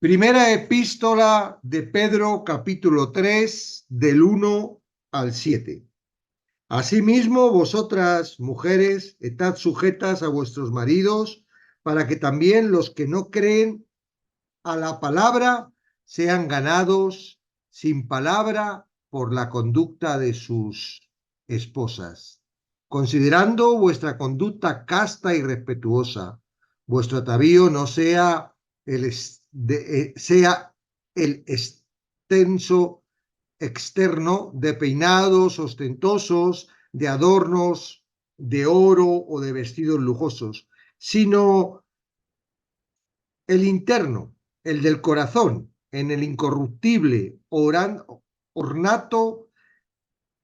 Primera epístola de Pedro, capítulo 3, del 1 al 7. Asimismo, vosotras, mujeres, estad sujetas a vuestros maridos, para que también los que no creen a la palabra sean ganados sin palabra por la conducta de sus esposas, considerando vuestra conducta casta y respetuosa. Vuestro atavío no sea sea el extenso externo de peinados ostentosos, de adornos de oro o de vestidos lujosos, sino el interno, el del corazón, en el incorruptible ornato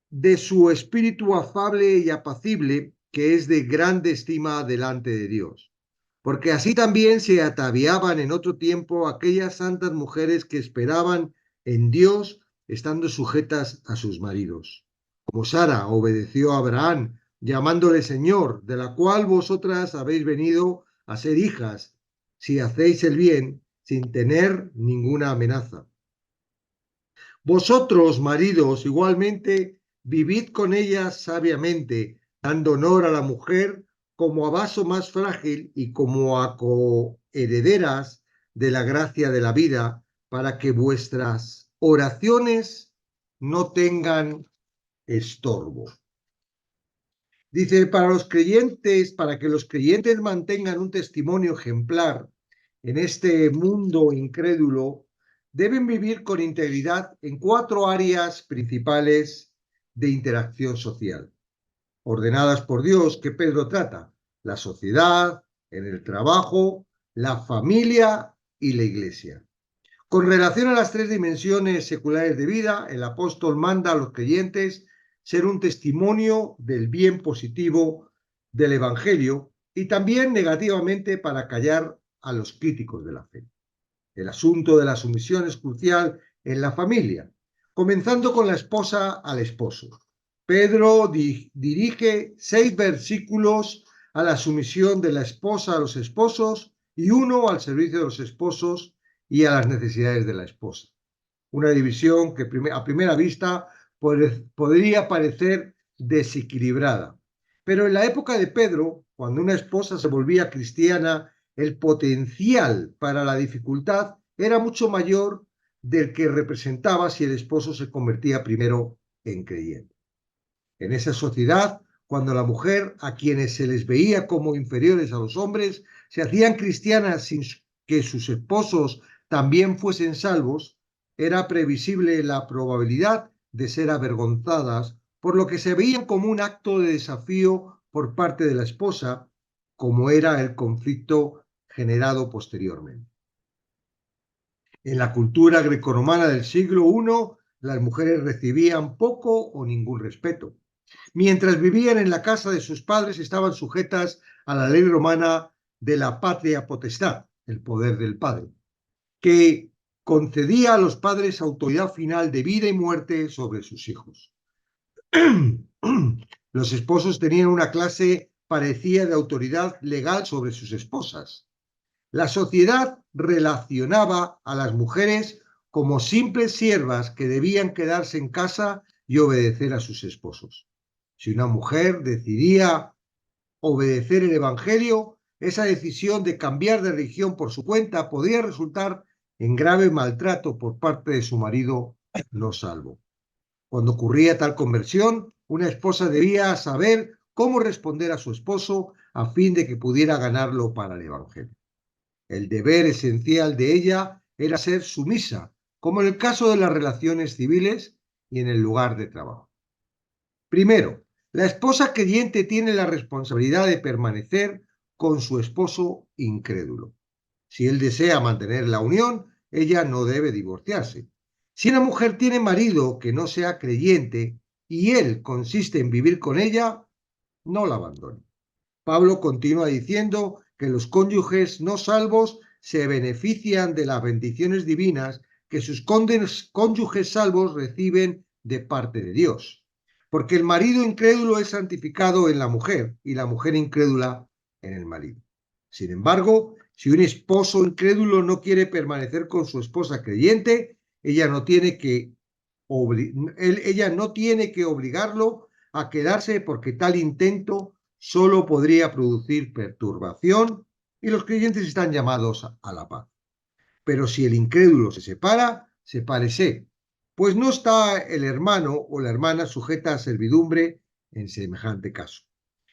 de su espíritu afable y apacible, que es de grande estima delante de Dios. Porque así también se ataviaban en otro tiempo aquellas santas mujeres que esperaban en Dios, estando sujetas a sus maridos. Como Sara obedeció a Abraham, llamándole Señor, de la cual vosotras habéis venido a ser hijas, si hacéis el bien, sin tener ninguna amenaza. Vosotros, maridos, igualmente, vivid con ellas sabiamente, dando honor a la mujer como a vaso más frágil y como a coherederas de la gracia de la vida, para que vuestras oraciones no tengan estorbo. Dice, para que los creyentes mantengan un testimonio ejemplar en este mundo incrédulo, deben vivir con integridad en 4 áreas principales de interacción social, ordenadas por Dios, que Pedro trata: la sociedad, en el trabajo, la familia y la iglesia. Con relación a las 3 dimensiones seculares de vida, el apóstol manda a los creyentes ser un testimonio del bien positivo del Evangelio y también negativamente para callar a los críticos de la fe. El asunto de la sumisión es crucial en la familia, comenzando con la esposa al esposo. Pedro dirige 6 versículos a la sumisión de la esposa a los esposos y 1 al servicio de los esposos y a las necesidades de la esposa. Una división que a primera vista podría parecer desequilibrada. Pero en la época de Pedro, cuando una esposa se volvía cristiana, el potencial para la dificultad era mucho mayor del que representaba si el esposo se convertía primero en creyente. En esa sociedad, cuando la mujer, a quienes se les veía como inferiores a los hombres, se hacían cristianas sin que sus esposos también fuesen salvos, era previsible la probabilidad de ser avergonzadas, por lo que se veían como un acto de desafío por parte de la esposa, como era el conflicto generado posteriormente. En la cultura grecorromana del siglo I, las mujeres recibían poco o ningún respeto. Mientras vivían en la casa de sus padres, estaban sujetas a la ley romana de la patria potestad, el poder del padre, que concedía a los padres autoridad final de vida y muerte sobre sus hijos. Los esposos tenían una clase parecida de autoridad legal sobre sus esposas. La sociedad relacionaba a las mujeres como simples siervas que debían quedarse en casa y obedecer a sus esposos. Si una mujer decidía obedecer el Evangelio, esa decisión de cambiar de religión por su cuenta podría resultar en grave maltrato por parte de su marido no salvo. Cuando ocurría tal conversión, una esposa debía saber cómo responder a su esposo a fin de que pudiera ganarlo para el Evangelio. El deber esencial de ella era ser sumisa, como en el caso de las relaciones civiles y en el lugar de trabajo. Primero, la esposa creyente tiene la responsabilidad de permanecer con su esposo incrédulo. Si él desea mantener la unión, ella no debe divorciarse. Si una mujer tiene marido que no sea creyente y él consiste en vivir con ella, no la abandone. Pablo continúa diciendo que los cónyuges no salvos se benefician de las bendiciones divinas que sus cónyuges salvos reciben de parte de Dios. Porque el marido incrédulo es santificado en la mujer y la mujer incrédula en el marido. Sin embargo, Si un esposo incrédulo no quiere permanecer con su esposa creyente, ella no tiene que obligarlo a quedarse, porque tal intento solo podría producir perturbación y los creyentes están llamados a la paz. Pero si el incrédulo se separa, sepárese, pues no está el hermano o la hermana sujeta a servidumbre en semejante caso,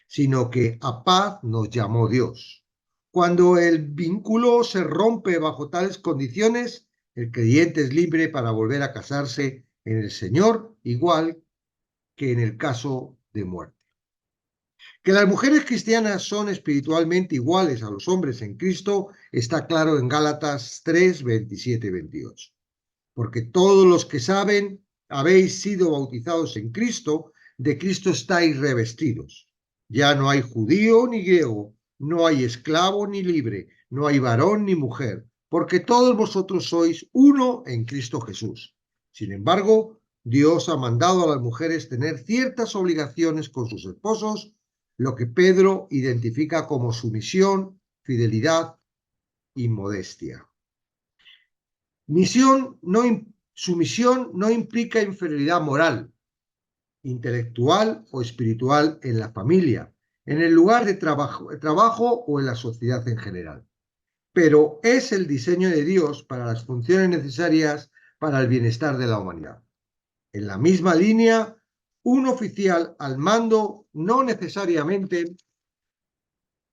sino que a paz nos llamó Dios. Cuando el vínculo se rompe bajo tales condiciones, el creyente es libre para volver a casarse en el Señor, igual que en el caso de muerte. Que las mujeres cristianas son espiritualmente iguales a los hombres en Cristo está claro en Gálatas 3, 27 y 28. Porque todos los que saben habéis sido bautizados en Cristo, de Cristo estáis revestidos. Ya no hay judío ni griego, no hay esclavo ni libre, no hay varón ni mujer, porque todos vosotros sois uno en Cristo Jesús. Sin embargo, Dios ha mandado a las mujeres tener ciertas obligaciones con sus esposos, lo que Pedro identifica como sumisión, fidelidad y modestia. Sumisión no implica inferioridad moral, intelectual o espiritual en la familia, en el lugar de trabajo o en la sociedad en general. Pero es el diseño de Dios para las funciones necesarias para el bienestar de la humanidad. En la misma línea, un oficial al mando no necesariamente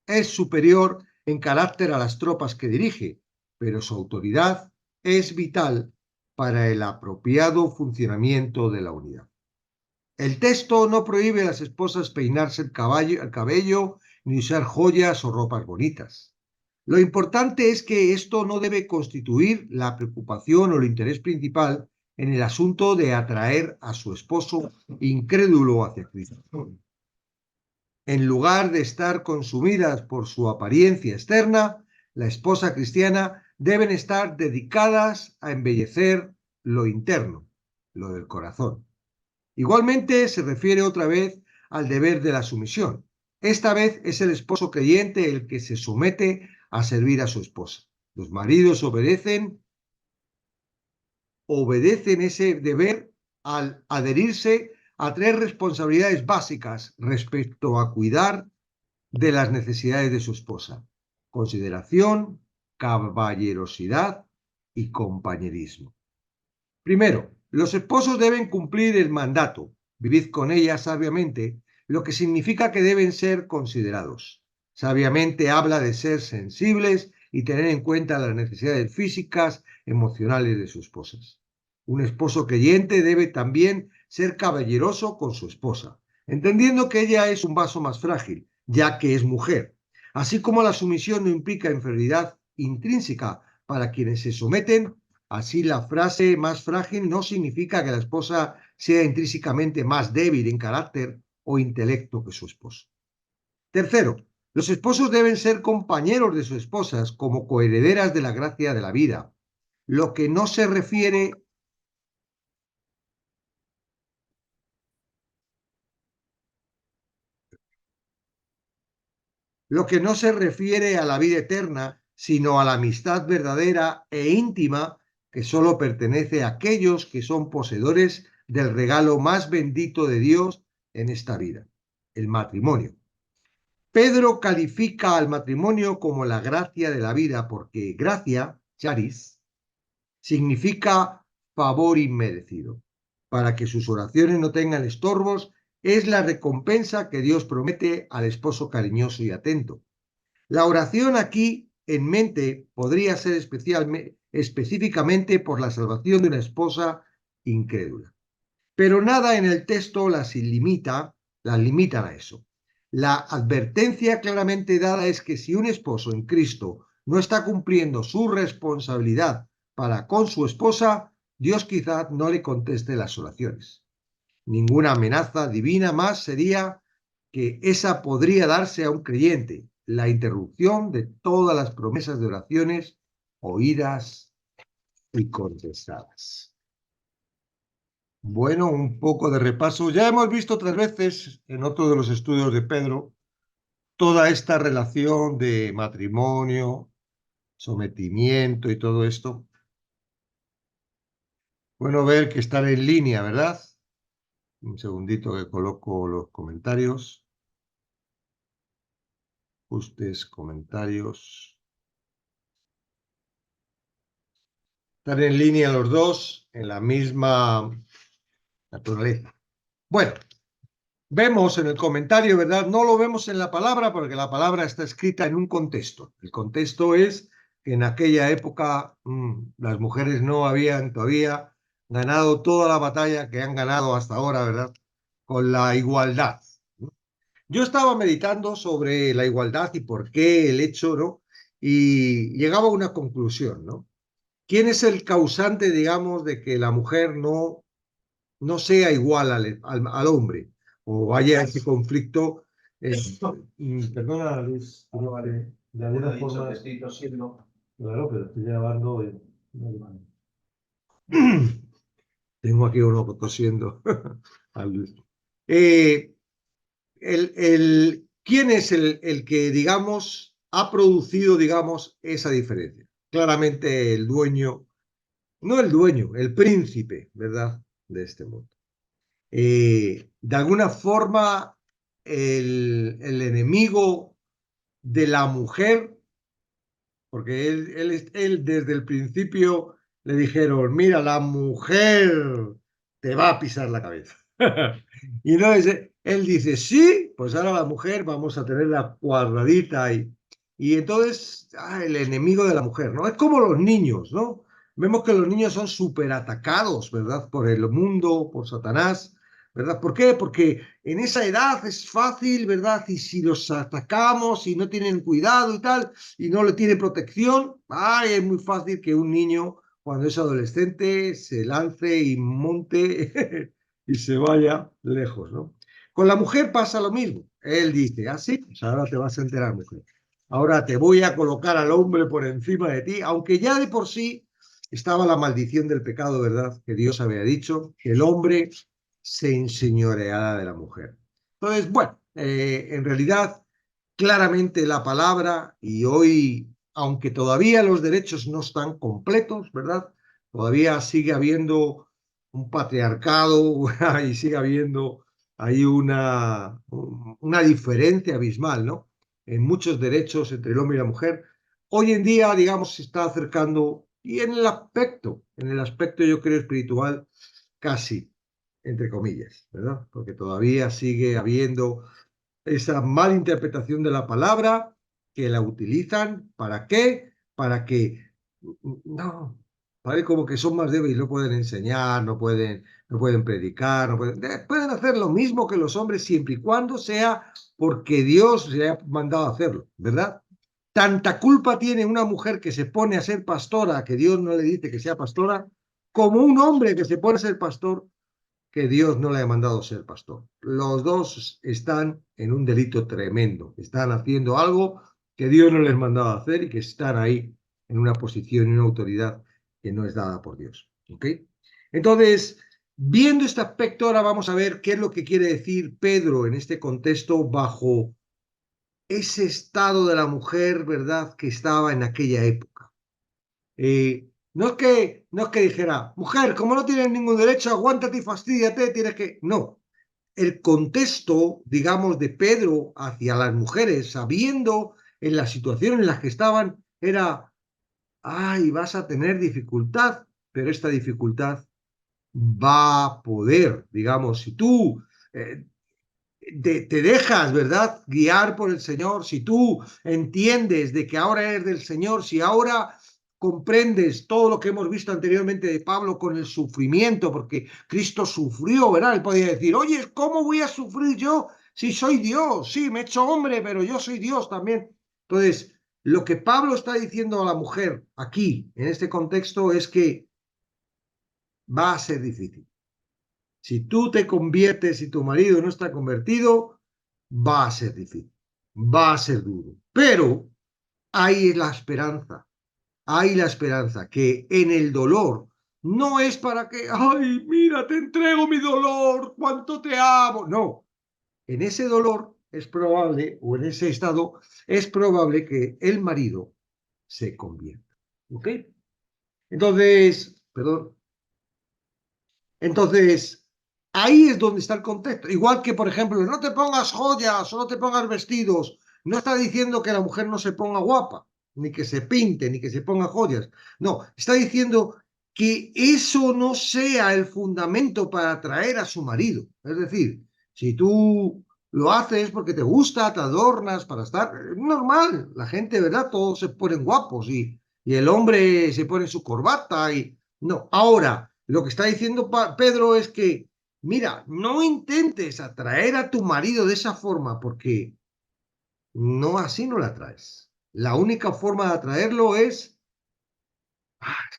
es superior en carácter a las tropas que dirige, pero su autoridad es vital para el apropiado funcionamiento de la unidad. El texto no prohíbe a las esposas peinarse el cabello ni usar joyas o ropas bonitas. Lo importante es que esto no debe constituir la preocupación o el interés principal en el asunto de atraer a su esposo incrédulo hacia Cristo. En lugar de estar consumidas por su apariencia externa, la esposa cristiana deben estar dedicadas a embellecer lo interno, lo del corazón. Igualmente se refiere otra vez al deber de la sumisión. Esta vez es el esposo creyente el que se somete a servir a su esposa. Los maridos obedecen ese deber al adherirse a tres responsabilidades básicas respecto a cuidar de las necesidades de su esposa: consideración, caballerosidad y compañerismo. Primero, los esposos deben cumplir el mandato: vivid con ella sabiamente, lo que significa que deben ser considerados. Sabiamente habla de ser sensibles y tener en cuenta las necesidades físicas, emocionales de sus esposas. Un esposo creyente debe también ser caballeroso con su esposa, entendiendo que ella es un vaso más frágil, ya que es mujer. Así como la sumisión no implica inferioridad intrínseca para quienes se someten, así la frase más frágil no significa que la esposa sea intrínsecamente más débil en carácter o intelecto que su esposo. Tercero, los esposos deben ser compañeros de sus esposas como coherederas de la gracia de la vida, lo que no se refiere a la vida eterna, sino a la amistad verdadera e íntima que solo pertenece a aquellos que son poseedores del regalo más bendito de Dios en esta vida, el matrimonio. Pedro califica al matrimonio como la gracia de la vida porque gracia, charis, significa favor inmerecido. Para que sus oraciones no tengan estorbos, es la recompensa que Dios promete al esposo cariñoso y atento. La oración aquí en mente podría ser específicamente por la salvación de una esposa incrédula. Pero nada en el texto las limitan a eso. La advertencia claramente dada es que si un esposo en Cristo no está cumpliendo su responsabilidad para con su esposa, Dios quizá no le conteste las oraciones. Ninguna amenaza divina más sería que esa podría darse a un creyente: la interrupción de todas las promesas de oraciones oídas y contestadas. Bueno, un poco de repaso. Ya hemos visto otras veces en otro de los estudios de Pedro toda esta relación de matrimonio, sometimiento y todo esto. Bueno ver que están en línea, ¿verdad? Un segundito que coloco los comentarios. Ajustes, comentarios. Están en línea los dos, en la misma naturaleza. Bueno, vemos en el comentario, ¿verdad? No lo vemos en la palabra porque la palabra está escrita en un contexto. El contexto es que en aquella época las mujeres no habían todavía ganado toda la batalla que han ganado hasta ahora, ¿verdad? Con la igualdad. Yo estaba meditando sobre la igualdad y por qué el hecho, ¿no? Y llegaba a una conclusión, ¿no? ¿Quién es el causante, digamos, de que la mujer no sea igual al hombre o haya ese conflicto? Perdona, Luis, no vale. De alguna forma. Estoy tosiendo. Claro, pero estoy grabando. Tengo aquí uno tosiendo a Luis. ¿Quién es el que, digamos, ha producido, digamos, esa diferencia? Claramente el dueño, no el dueño, el príncipe, ¿verdad? De este mundo. De alguna forma, el enemigo de la mujer, porque él desde el principio le dijeron, mira, la mujer te va a pisar la cabeza. Y no él dice, sí, pues ahora la mujer vamos a tenerla cuadradita y entonces el enemigo de la mujer, ¿no? Es como los niños, ¿no? Vemos que los niños son súper atacados, ¿verdad? Por el mundo, por Satanás, ¿verdad? ¿Por qué? Porque en esa edad es fácil, ¿verdad? Y si los atacamos y no tienen cuidado y tal, y no le tienen protección, es muy fácil que un niño, cuando es adolescente, se lance y monte y se vaya lejos, ¿no? Con la mujer pasa lo mismo. Él dice, sí, pues ahora te vas a enterar, mujer. Ahora te voy a colocar al hombre por encima de ti, aunque ya de por sí estaba la maldición del pecado, ¿verdad? Que Dios había dicho, que el hombre se enseñoreara de la mujer. Entonces, bueno, en realidad, claramente la palabra, y hoy, aunque todavía los derechos no están completos, ¿verdad? Todavía sigue habiendo un patriarcado y sigue habiendo ahí una diferencia abismal, ¿no? En muchos derechos entre el hombre y la mujer. Hoy en día, digamos, se está acercando, y en el aspecto yo creo espiritual, casi, entre comillas, ¿verdad? Porque todavía sigue habiendo esa mala interpretación de la palabra que la utilizan. ¿Para qué? Para que, no, parece como que son más débiles, no pueden enseñar, no pueden predicar, pueden hacer lo mismo que los hombres siempre y cuando sea porque Dios se ha mandado a hacerlo, ¿verdad? Tanta culpa tiene una mujer que se pone a ser pastora, que Dios no le dice que sea pastora, como un hombre que se pone a ser pastor, que Dios no le ha mandado ser pastor. Los dos están en un delito tremendo, están haciendo algo que Dios no les mandaba hacer y que están ahí en una posición y una autoridad que no es dada por Dios. ¿Ok? Entonces, viendo este aspecto, ahora vamos a ver qué es lo que quiere decir Pedro en este contexto bajo ese estado de la mujer, ¿verdad?, que estaba en aquella época. No es que dijera, mujer, como no tienes ningún derecho, aguántate y fastídiate, tienes que. No. El contexto, digamos, de Pedro hacia las mujeres, sabiendo en la situación en la que estaban, era, vas a tener dificultad, pero esta dificultad va a poder, digamos, si tú eh, te dejas, ¿verdad?, guiar por el Señor, si tú entiendes de que ahora eres del Señor, si ahora comprendes todo lo que hemos visto anteriormente de Pablo con el sufrimiento, porque Cristo sufrió, ¿verdad? Él podía decir, oye, ¿cómo voy a sufrir yo si soy Dios? Sí, me he hecho hombre, pero yo soy Dios también. Entonces, lo que Pablo está diciendo a la mujer aquí, en este contexto, es que va a ser difícil. Si tú te conviertes y tu marido no está convertido, va a ser difícil, va a ser duro. Pero hay la esperanza que en el dolor no es para que, mira, te entrego mi dolor, cuánto te amo. No, en ese dolor es probable, o en ese estado, es probable que el marido se convierta. ¿Ok? Entonces, perdón. Entonces, ahí es donde está el contexto. Igual que, por ejemplo, no te pongas joyas o no te pongas vestidos. No está diciendo que la mujer no se ponga guapa, ni que se pinte, ni que se ponga joyas. No, está diciendo que eso no sea el fundamento para atraer a su marido. Es decir, si tú lo haces porque te gusta, te adornas para estar, es normal. La gente, ¿verdad? Todos se ponen guapos y el hombre se pone su corbata y... No, ahora, lo que está diciendo Pedro es que, mira, no intentes atraer a tu marido de esa forma porque no así no la atraes. La única forma de atraerlo es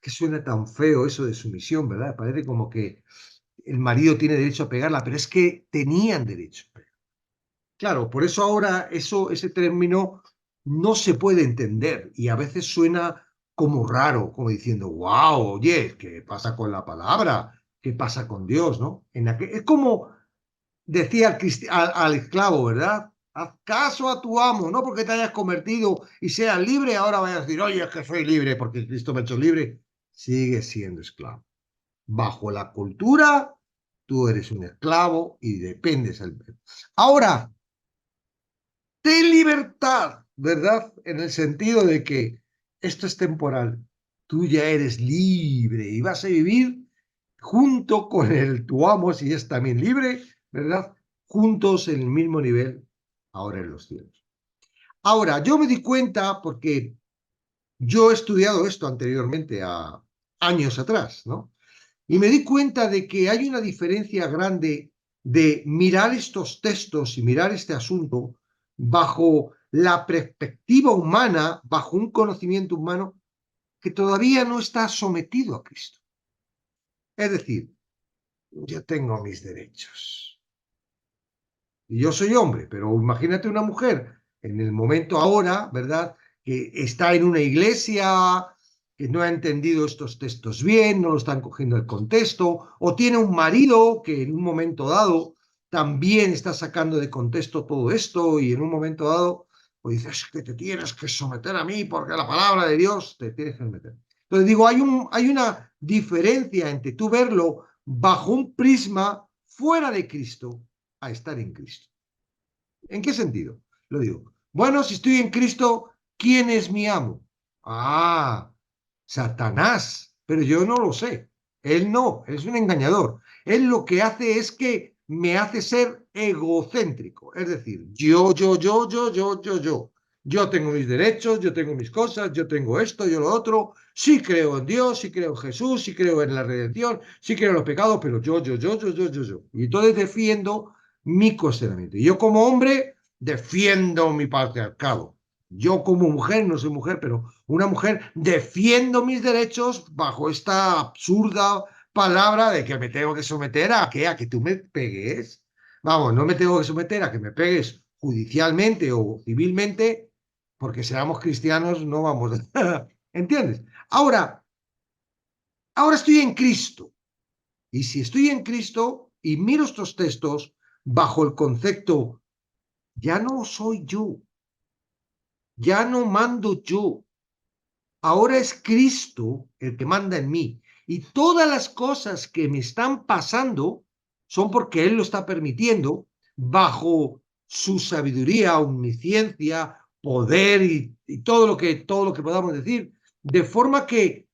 que suena tan feo eso de sumisión, ¿verdad? Parece como que el marido tiene derecho a pegarla, pero es que tenían derecho. Claro, por eso ahora ese término no se puede entender y a veces suena como raro, como diciendo, wow, oye, ¿qué pasa con la palabra? ¿Qué pasa con Dios? ¿No? Es como decía al esclavo, ¿verdad? Haz caso a tu amo, no porque te hayas convertido y seas libre, ahora vayas a decir, oye, es que soy libre porque Cristo me ha hecho libre. Sigue siendo esclavo. Bajo la cultura, tú eres un esclavo y dependes. Ahora, ten libertad, ¿verdad? En el sentido de que esto es temporal. Tú ya eres libre y vas a vivir junto con tu amo, si es también libre, ¿verdad? Juntos en el mismo nivel, ahora en los cielos. Ahora, yo me di cuenta, porque yo he estudiado esto anteriormente, a años atrás, ¿no? Y me di cuenta de que hay una diferencia grande de mirar estos textos y mirar este asunto bajo la perspectiva humana, bajo un conocimiento humano que todavía no está sometido a Cristo. Es decir, yo tengo mis derechos. Y yo soy hombre, pero imagínate una mujer en el momento ahora, ¿verdad? Que está en una iglesia, que no ha entendido estos textos bien, no lo están cogiendo el contexto, o tiene un marido que en un momento dado también está sacando de contexto todo esto y en un momento dado pues dices que te tienes que someter a mí porque la palabra de Dios te tienes que someter. Entonces digo, hay una diferencia entre tú verlo bajo un prisma fuera de Cristo a estar en Cristo. ¿En qué sentido? Lo digo. Bueno, si estoy en Cristo, ¿quién es mi amo? Ah, Satanás, pero yo no lo sé. Él no, él es un engañador. Él lo que hace es que me hace ser egocéntrico. Es decir, yo. Yo tengo mis derechos, yo tengo mis cosas, yo tengo esto, yo lo otro. Sí creo en Dios, sí creo en Jesús, sí creo en la redención, sí creo en los pecados, pero yo. Y entonces defiendo mi cuestionamiento. Y yo como hombre defiendo mi patriarcado. Yo como mujer, no soy mujer, pero una mujer, defiendo mis derechos bajo esta absurda palabra de que me tengo que someter a qué, a que tú me pegues. Vamos, no me tengo que someter a que me pegues judicialmente o civilmente, porque seamos cristianos, no vamos. ¿Entiendes? Ahora estoy en Cristo. Y si estoy en Cristo y miro estos textos bajo el concepto, ya no soy yo, ya no mando yo, ahora es Cristo el que manda en mí. Y todas las cosas que me están pasando son porque Él lo está permitiendo bajo su sabiduría, omnisciencia, poder y todo lo que podamos decir. De forma que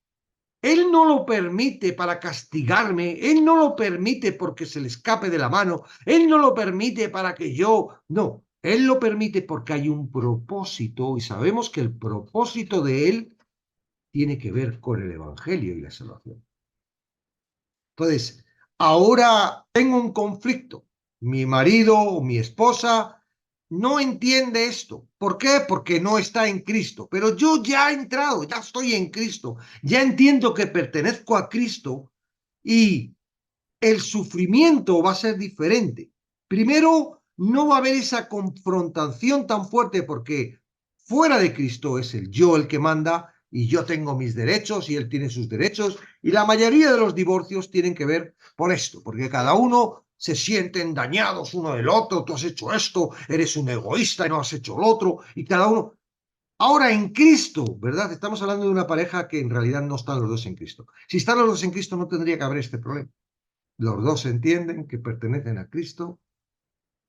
Él no lo permite para castigarme, Él no lo permite porque se le escape de la mano, Él no lo permite para que yo, no, Él lo permite porque hay un propósito y sabemos que el propósito de Él tiene que ver con el Evangelio y la salvación. Entonces, ahora tengo un conflicto. Mi marido o mi esposa no entiende esto. ¿Por qué? Porque no está en Cristo. Pero yo ya he entrado, ya estoy en Cristo. Ya entiendo que pertenezco a Cristo y el sufrimiento va a ser diferente. Primero, no va a haber esa confrontación tan fuerte porque fuera de Cristo es el yo el que manda y yo tengo mis derechos y él tiene sus derechos y la mayoría de los divorcios tienen que ver por esto, porque cada uno se sienten dañados uno del otro, tú has hecho esto, eres un egoísta y no has hecho lo otro y cada uno... Ahora, en Cristo, ¿verdad? Estamos hablando de una pareja que en realidad no están los dos en Cristo. Si están los dos en Cristo, no tendría que haber este problema. Los dos entienden que pertenecen a Cristo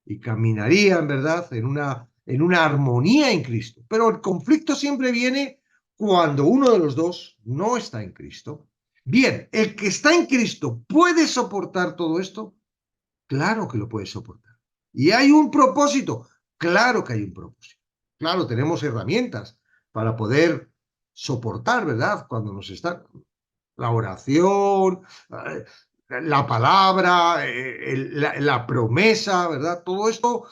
y caminarían, ¿verdad?, en una armonía en Cristo. Pero el conflicto siempre viene cuando uno de los dos no está en Cristo. Bien, el que está en Cristo puede soportar todo esto. Claro que lo puede soportar. ¿Y hay un propósito? Claro que hay un propósito. Claro, tenemos herramientas para poder soportar, ¿verdad? Cuando nos está la oración, la palabra, la promesa, ¿verdad? Todo esto,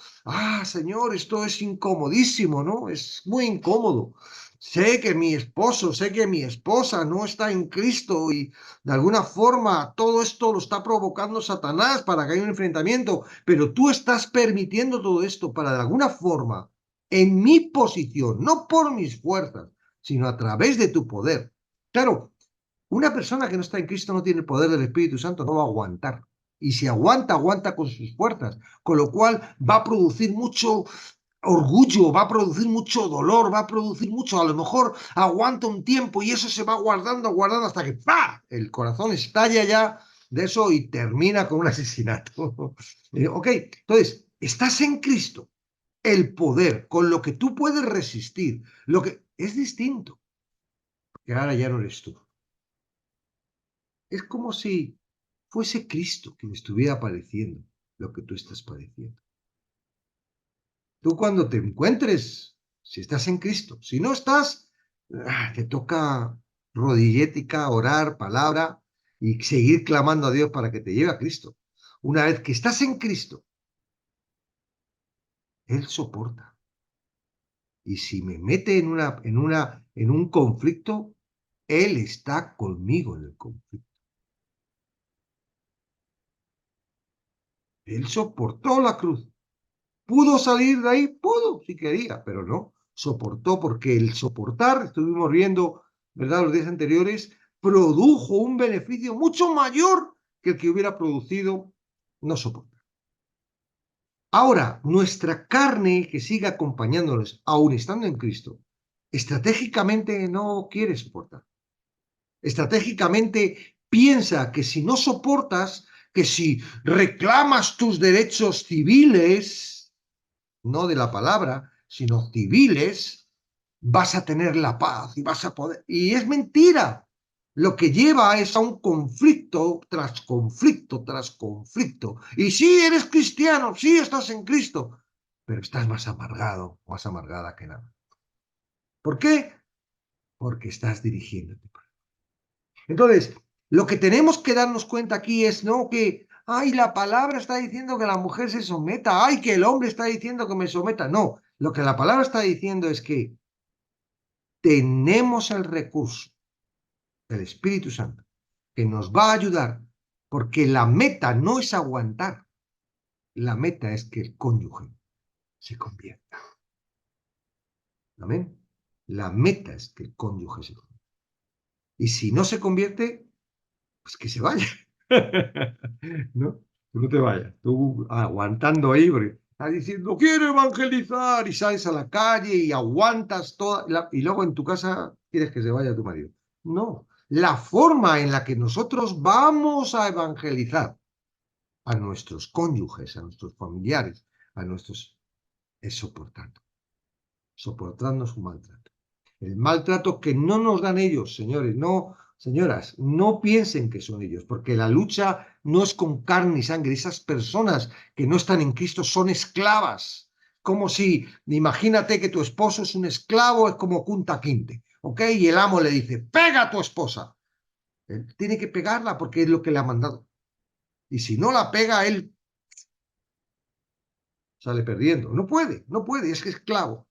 Señor, esto es incomodísimo, ¿no? Es muy incómodo. Sé que mi esposo, sé que mi esposa no está en Cristo y de alguna forma todo esto lo está provocando Satanás para que haya un enfrentamiento, pero tú estás permitiendo todo esto para de alguna forma, en mi posición, no por mis fuerzas, sino a través de tu poder. Claro, una persona que no está en Cristo no tiene el poder del Espíritu Santo, no va a aguantar. Y si aguanta, aguanta con sus fuerzas, con lo cual va a producir mucho orgullo, va a producir mucho dolor, va a producir mucho, a lo mejor aguanta un tiempo y eso se va guardando, guardando hasta que ¡pa! El corazón estalla ya de eso y termina con un asesinato. Ok, entonces, estás en Cristo, el poder, con lo que tú puedes resistir, lo que es distinto, que ahora ya no eres tú. Es como si fuese Cristo quien estuviera padeciendo lo que tú estás padeciendo. Tú cuando te encuentres, si estás en Cristo, si no estás, te toca rodillética, orar, palabra y seguir clamando a Dios para que te lleve a Cristo. Una vez que estás en Cristo, Él soporta. Y si me mete en un conflicto, Él está conmigo en el conflicto. Él soportó la cruz. ¿Pudo salir de ahí? Pudo, si quería, pero no. Soportó porque el soportar, estuvimos viendo, ¿verdad?, los días anteriores, produjo un beneficio mucho mayor que el que hubiera producido no soportar. Ahora, nuestra carne que sigue acompañándonos, aún estando en Cristo, estratégicamente no quiere soportar. Estratégicamente piensa que si no soportas, que si reclamas tus derechos civiles, no de la palabra, sino civiles, vas a tener la paz y vas a poder. Y es mentira. Lo que lleva es a un conflicto tras conflicto tras conflicto. Y sí, eres cristiano, sí estás en Cristo, pero estás más amargado, más amargada que nada. ¿Por qué? Porque estás dirigiéndote. Entonces, lo que tenemos que darnos cuenta aquí es, no que, la palabra está diciendo que la mujer se someta, que el hombre está diciendo que me someta. No, lo que la palabra está diciendo es que tenemos el recurso del Espíritu Santo que nos va a ayudar, porque la meta no es aguantar, la meta es que el cónyuge se convierta. ¿Amén? La meta es que el cónyuge se convierta. Y si no se convierte, pues que se vaya. ¿No? Tú no te vayas, tú aguantando ahí, porque estás diciendo, quiero evangelizar, y sales a la calle y aguantas toda, y luego en tu casa quieres que se vaya tu marido. No, la forma en la que nosotros vamos a evangelizar a nuestros cónyuges, a nuestros familiares, es soportando su maltrato. El maltrato que no nos dan ellos, señores, no, señoras, no piensen que son ellos, porque la lucha no es con carne y sangre. Esas personas que no están en Cristo son esclavas. Como si, imagínate que tu esposo es un esclavo, es como Kunta Kinte, ¿ok? Y el amo le dice, pega a tu esposa. Él tiene que pegarla porque es lo que le ha mandado. Y si no la pega, él sale perdiendo. No puede, es que es esclavo.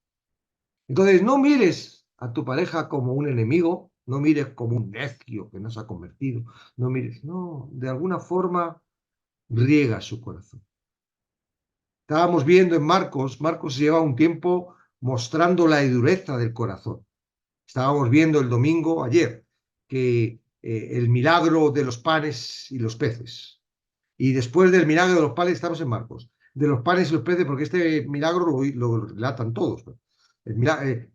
Entonces, no mires a tu pareja como un enemigo, no mires como un necio que no se ha convertido, no mires, no, de alguna forma riega su corazón. Estábamos viendo en Marcos lleva un tiempo mostrando la dureza del corazón. Estábamos viendo el domingo, ayer, que el milagro de los panes y los peces. Y después del milagro de los panes, estamos en Marcos, de los panes y los peces, porque este milagro lo relatan todos, ¿no?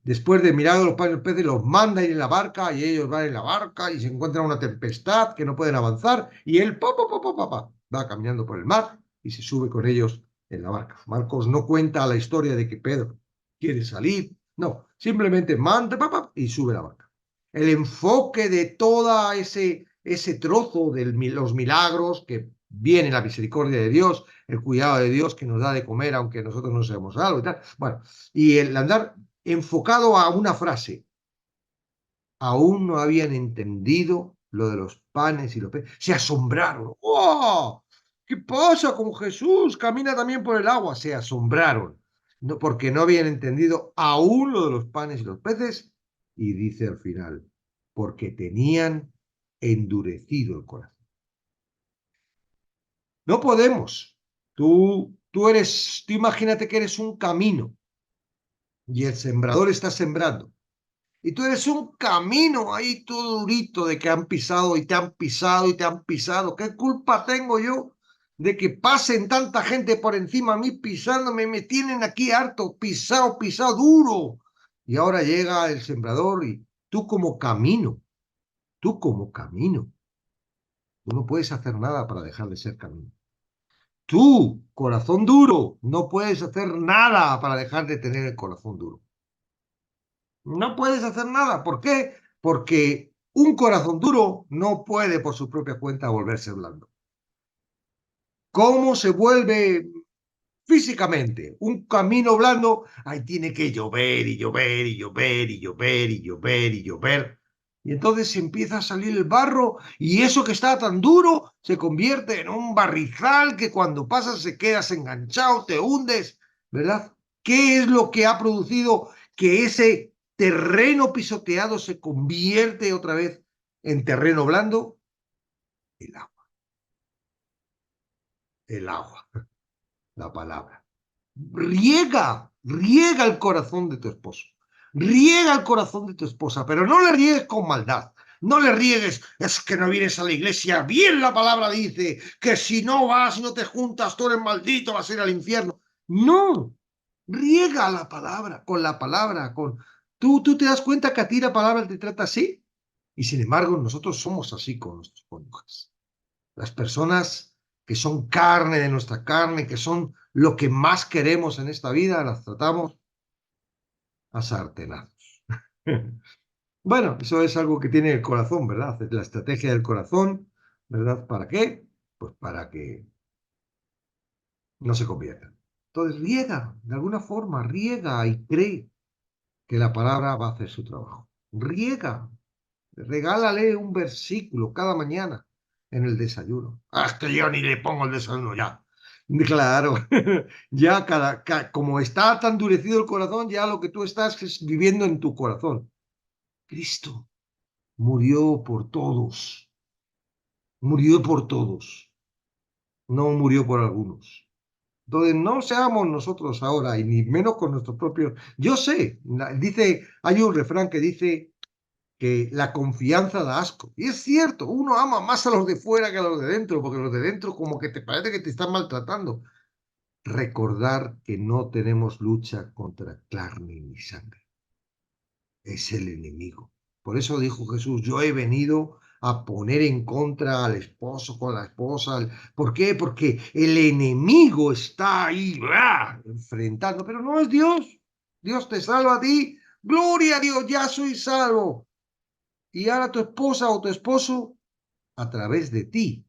Después de mirar a los panes y los peces, los manda a ir en la barca y ellos van en la barca y se encuentran una tempestad que no pueden avanzar y él va caminando por el mar y se sube con ellos en la barca. Marcos no cuenta la historia de que Pedro quiere salir, no, simplemente manda y sube la barca. El enfoque de todo ese trozo de los milagros que viene la misericordia de Dios, el cuidado de Dios que nos da de comer aunque nosotros no seamos algo y tal. Bueno, y el andar enfocado a una frase. Aún no habían entendido lo de los panes y los peces. Se asombraron. ¡Oh! ¿Qué pasa con Jesús? Camina también por el agua. Se asombraron. No, porque no habían entendido aún lo de los panes y los peces. Y dice al final, porque tenían endurecido el corazón. No podemos. Tú imagínate que eres un camino y el sembrador está sembrando. Y tú eres un camino ahí todo durito de que han pisado y te han pisado y te han pisado. ¿Qué culpa tengo yo de que pasen tanta gente por encima a mí pisándome? Me tienen aquí harto, pisado, pisado duro. Y ahora llega el sembrador y tú como camino, tú no puedes hacer nada para dejar de ser camino. Tú, corazón duro, no puedes hacer nada para dejar de tener el corazón duro. No puedes hacer nada. ¿Por qué? Porque un corazón duro no puede por su propia cuenta volverse blando. ¿Cómo se vuelve físicamente un camino blando? Ahí tiene que llover y llover y llover y llover y llover y llover. Y entonces empieza a salir el barro y eso que está tan duro se convierte en un barrizal que cuando pasas se quedas enganchado, te hundes, ¿verdad? ¿Qué es lo que ha producido que ese terreno pisoteado se convierte otra vez en terreno blando? El agua, el agua, la palabra. Riega el corazón de tu esposo, riega el corazón de tu esposa, pero no le riegues con maldad, no le riegues, es que no vienes a la iglesia, bien la palabra dice, que si no vas, no te juntas, tú eres maldito, vas a ir al infierno. No, riega la palabra, con la palabra, con... ¿Tú te das cuenta que a ti la palabra te trata así? Y sin embargo, nosotros somos así con nuestros cónyuges. Las personas que son carne de nuestra carne, que son lo que más queremos en esta vida, las tratamos a sartenazos. Bueno, eso es algo que tiene el corazón, ¿verdad? La estrategia del corazón, ¿verdad? ¿Para qué? Pues para que no se conviertan. Entonces, riega, de alguna forma, riega y cree que la palabra va a hacer su trabajo. Riega, regálale un versículo cada mañana en el desayuno. Hasta yo ni le pongo el desayuno ya. Claro, ya como está tan endurecido el corazón, ya lo que tú estás es viviendo en tu corazón. Cristo murió por todos, no murió por algunos. Entonces, no seamos nosotros ahora, y ni menos con nuestros propios. Yo sé, hay un refrán que dice que la confianza da asco. Y es cierto, uno ama más a los de fuera que a los de dentro, porque los de dentro como que te parece que te están maltratando. Recordar que no tenemos lucha contra carne ni sangre. Es el enemigo. Por eso dijo Jesús, yo he venido a poner en contra al esposo con la esposa. ¿Por qué? Porque el enemigo está ahí, enfrentando, pero no es Dios. Dios te salva a ti. Gloria a Dios, ya soy salvo. Y ahora tu esposa o tu esposo, a través de ti,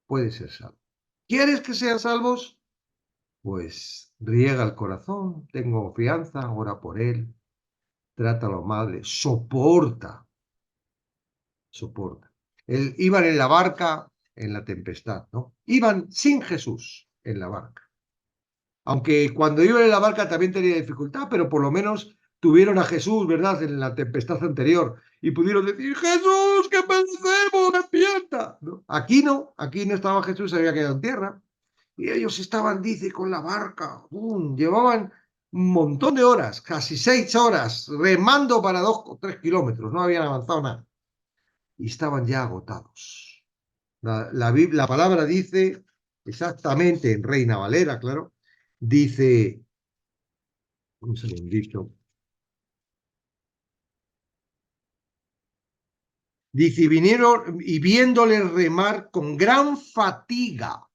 puede ser salvo. ¿Quieres que sean salvos? Pues riega el corazón, ten confianza, ora por él, trátalo amable, soporta. Iban en la barca en la tempestad, ¿no? Iban sin Jesús en la barca. Aunque cuando iban en la barca también tenía dificultad, pero por lo menos tuvieron a Jesús, ¿verdad? En la tempestad anterior y pudieron decir, Jesús, ¿qué perecemos? Despierta. ¿No? Aquí no estaba Jesús, se había quedado en tierra. Y ellos estaban, dice, con la barca. Llevaban un montón de horas, casi 6 horas, remando para 2 o 3 kilómetros. No habían avanzado nada. Y estaban ya agotados. La palabra dice, exactamente en Reina Valera, claro, dice, un segundito, Dice, vinieron y viéndole remar con gran fatiga,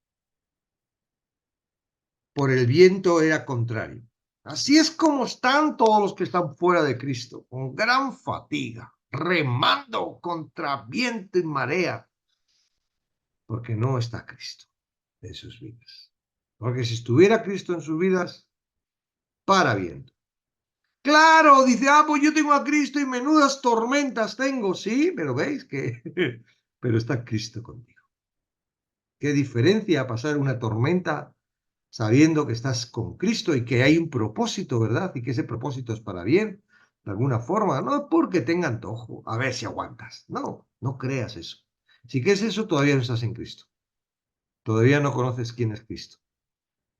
por el viento era contrario. Así es como están todos los que están fuera de Cristo, con gran fatiga, remando contra viento y marea, porque no está Cristo en sus vidas. Porque si estuviera Cristo en sus vidas, para viento. Claro, dice, pues yo tengo a Cristo y menudas tormentas tengo, sí, pero veis que, pero está Cristo contigo. ¿Qué diferencia pasar una tormenta sabiendo que estás con Cristo y que hay un propósito, ¿verdad? Y que ese propósito es para bien, de alguna forma, no porque tenga antojo, a ver si aguantas. No, no creas eso. Si crees eso, todavía no estás en Cristo. Todavía no conoces quién es Cristo.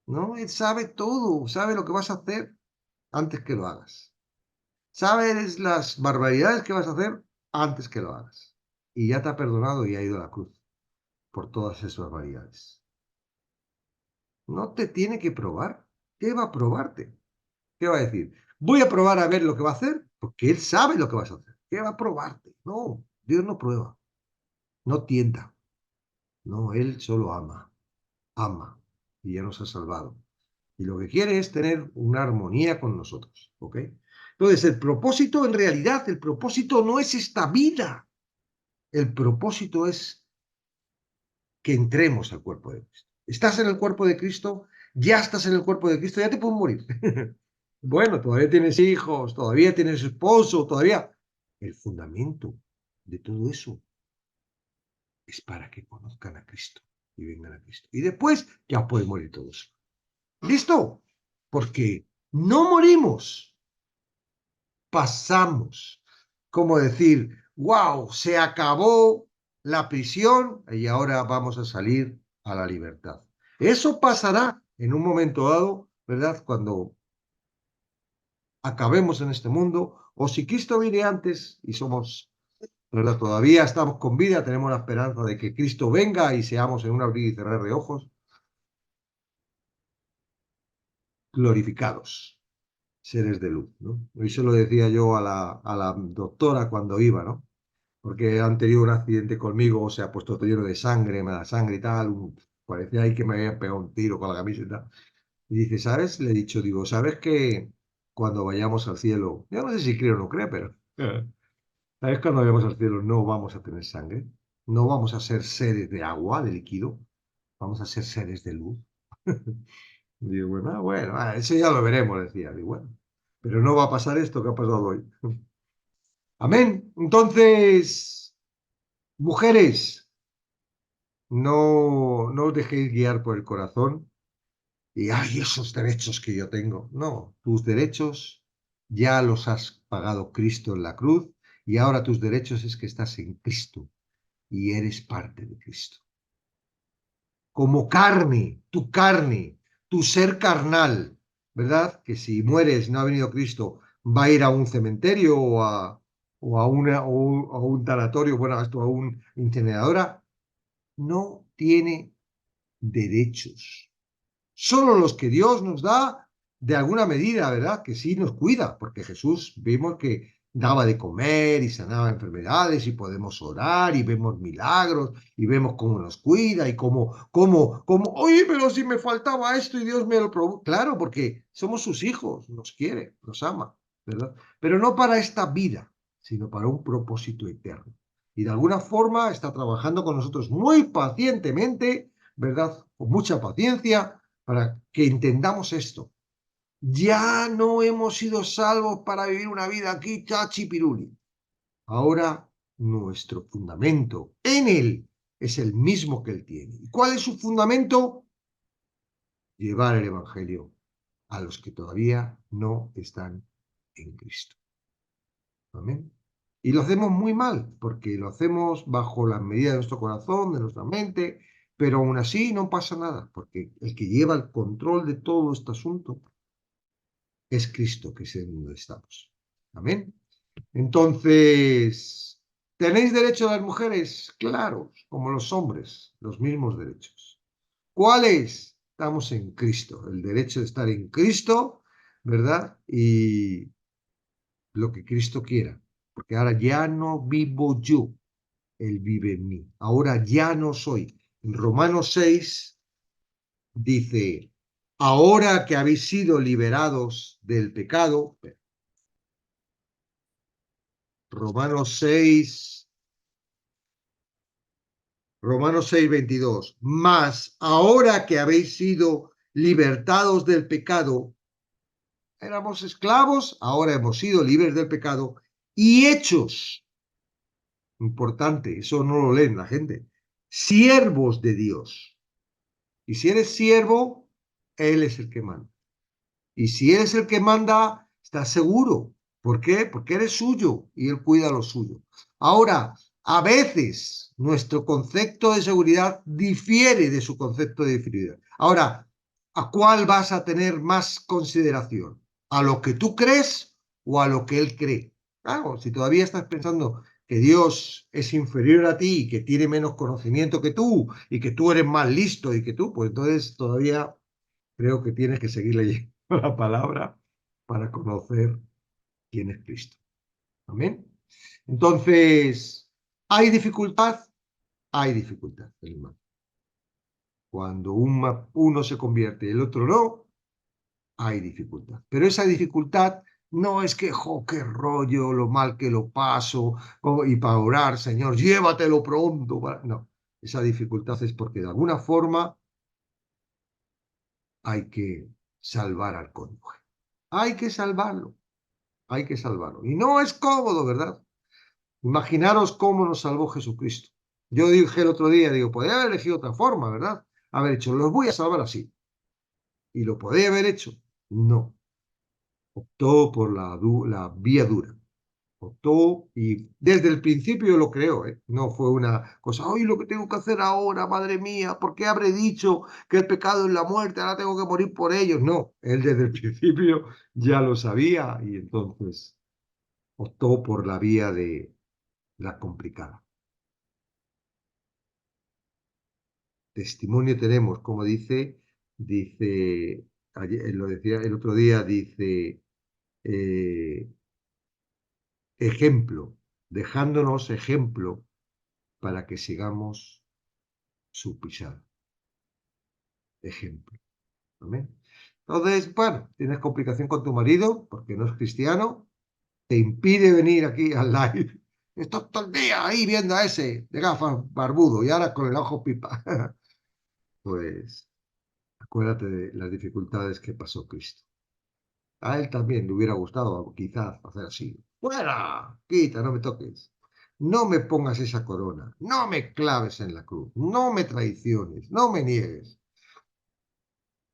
No, Él sabe todo, sabe lo que vas a hacer antes que lo hagas. Sabes las barbaridades que vas a hacer antes que lo hagas. Y ya te ha perdonado y ha ido a la cruz por todas esas barbaridades. No te tiene que probar. ¿Qué va a probarte? ¿Qué va a decir? Voy a probar a ver lo que va a hacer, porque Él sabe lo que vas a hacer. ¿Qué va a probarte? No, Dios no prueba, no tienta. No, Él solo ama, ama y ya nos ha salvado. Y lo que quiere es tener una armonía con nosotros, ¿ok? Entonces, el propósito, en realidad, el propósito no es esta vida. El propósito es que entremos al cuerpo de Cristo. Estás en el cuerpo de Cristo, ya estás en el cuerpo de Cristo, ya te puedes morir. Bueno, todavía tienes hijos, todavía tienes esposo, todavía. El fundamento de todo eso es para que conozcan a Cristo y vengan a Cristo. Y después ya pueden morir todos. ¿Listo? Porque no morimos, pasamos. Como decir, wow, se acabó la prisión y ahora vamos a salir a la libertad. Eso pasará en un momento dado, ¿verdad? Cuando acabemos en este mundo, o si Cristo viene antes y somos, ¿verdad? Todavía estamos con vida, tenemos la esperanza de que Cristo venga y seamos en un abrir y cerrar de ojos glorificados, seres de luz, ¿no? Y eso lo decía yo a la doctora cuando iba, ¿no? Porque han tenido un accidente conmigo, se ha puesto todo lleno de sangre, me da sangre y tal, parecía ahí que me habían pegado un tiro con la camiseta. Y dice, ¿sabes? Le he dicho, digo, ¿sabes que cuando vayamos al cielo, yo no sé si creo o no creo, pero ¿sabes? Cuando vayamos al cielo no vamos a tener sangre, no vamos a ser seres de agua, de líquido, vamos a ser seres de luz. Y digo, bueno, eso ya lo veremos, decía. Digo, bueno, pero no va a pasar esto que ha pasado hoy. Amén. Entonces, mujeres, no os dejéis guiar por el corazón y, ay, esos derechos que yo tengo. No, tus derechos ya los has pagado Cristo en la cruz y ahora tus derechos es que estás en Cristo y eres parte de Cristo. Como carne, tu ser carnal, ¿verdad? Que si mueres, no ha venido Cristo, va a ir a un cementerio o a un tanatorio, bueno, esto a un incineradora, no tiene derechos. Solo los que Dios nos da de alguna medida, ¿verdad? Que sí nos cuida, porque Jesús vimos que daba de comer y sanaba enfermedades y podemos orar y vemos milagros y vemos cómo nos cuida y oye, pero si me faltaba esto y Dios me lo probó. Claro, porque somos sus hijos, nos quiere, nos ama, ¿verdad? Pero no para esta vida, sino para un propósito eterno. Y de alguna forma está trabajando con nosotros muy pacientemente, ¿verdad? Con mucha paciencia para que entendamos esto. Ya no hemos sido salvos para vivir una vida aquí chachipiruli. Ahora nuestro fundamento en Él es el mismo que Él tiene. ¿Y cuál es su fundamento? Llevar el Evangelio a los que todavía no están en Cristo. Amén. Y lo hacemos muy mal, porque lo hacemos bajo las medidas de nuestro corazón, de nuestra mente, pero aún así no pasa nada, porque el que lleva el control de todo este asunto es Cristo, que es en donde estamos. Amén. Entonces, ¿tenéis derecho a las mujeres? Claro, como los hombres, los mismos derechos. ¿Cuáles? Estamos en Cristo, el derecho de estar en Cristo, ¿verdad? Y lo que Cristo quiera, porque ahora ya no vivo yo, Él vive en mí. Ahora ya no soy. En Romanos 6 dice, ahora que habéis sido liberados del pecado, Romanos 6, Romanos 6, 22, más ahora que habéis sido libertados del pecado, éramos esclavos, ahora hemos sido libres del pecado y hechos, importante, eso no lo leen la gente, siervos de Dios. Y si eres siervo, Él es el que manda. Y si eres el que manda, estás seguro. ¿Por qué? Porque eres suyo y Él cuida lo suyo. Ahora, a veces nuestro concepto de seguridad difiere de su concepto de seguridad. Ahora, ¿a cuál vas a tener más consideración? ¿A lo que tú crees o a lo que Él cree? Claro, si todavía estás pensando que Dios es inferior a ti y que tiene menos conocimiento que tú y que tú eres más listo y que tú, pues entonces todavía creo que tienes que seguir leyendo la palabra para conocer quién es Cristo. Amén. Entonces, ¿hay dificultad? Hay dificultad, hermano. Cuando uno se convierte y el otro no, hay dificultad. Pero esa dificultad no es que, jo, qué rollo, lo mal que lo paso, y para orar, Señor, llévatelo pronto. No, esa dificultad es porque de alguna forma hay que salvar al cónyuge. Hay que salvarlo. Hay que salvarlo. Y no es cómodo, ¿verdad? Imaginaros cómo nos salvó Jesucristo. Yo dije el otro día, digo, podría haber elegido otra forma, ¿verdad? Haber hecho, los voy a salvar así. ¿Y lo podría haber hecho? No. Optó por la vía dura. Optó y desde el principio lo creó, ¿eh? No fue una cosa, ¡ay, lo que tengo que hacer ahora, madre mía! ¿Por qué habré dicho que el pecado es la muerte? Ahora tengo que morir por ellos. No, él desde el principio ya lo sabía y entonces optó por la vía de la complicada. Testimonio tenemos, como dice, ayer, lo decía el otro día, dice, eh, ejemplo, dejándonos ejemplo para que sigamos su pisada. Ejemplo. ¿Amén? Entonces, bueno, tienes complicación con tu marido porque no es cristiano, te impide venir aquí al live. Estás todo el día ahí viendo a ese de gafas barbudo y ahora con el ojo pipa. Pues acuérdate de las dificultades que pasó Cristo. A él también le hubiera gustado quizás hacer así. ¡Fuera! Quita, no me toques. No me pongas esa corona. No me claves en la cruz. No me traiciones. No me niegues.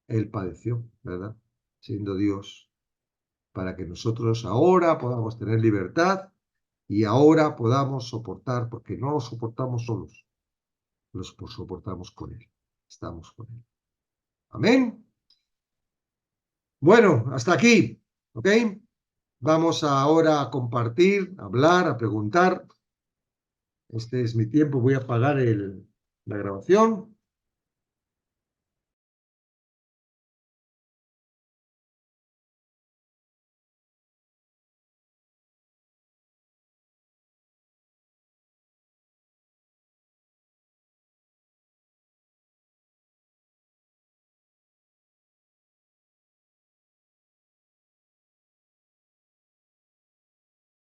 Él padeció, ¿verdad? Siendo Dios, para que nosotros ahora podamos tener libertad y ahora podamos soportar, porque no lo soportamos solos, lo soportamos con Él. Estamos con Él. Amén. Bueno, hasta aquí. ¿Ok? Vamos ahora a compartir, a hablar, a preguntar. Este es mi tiempo. Voy a apagar la grabación.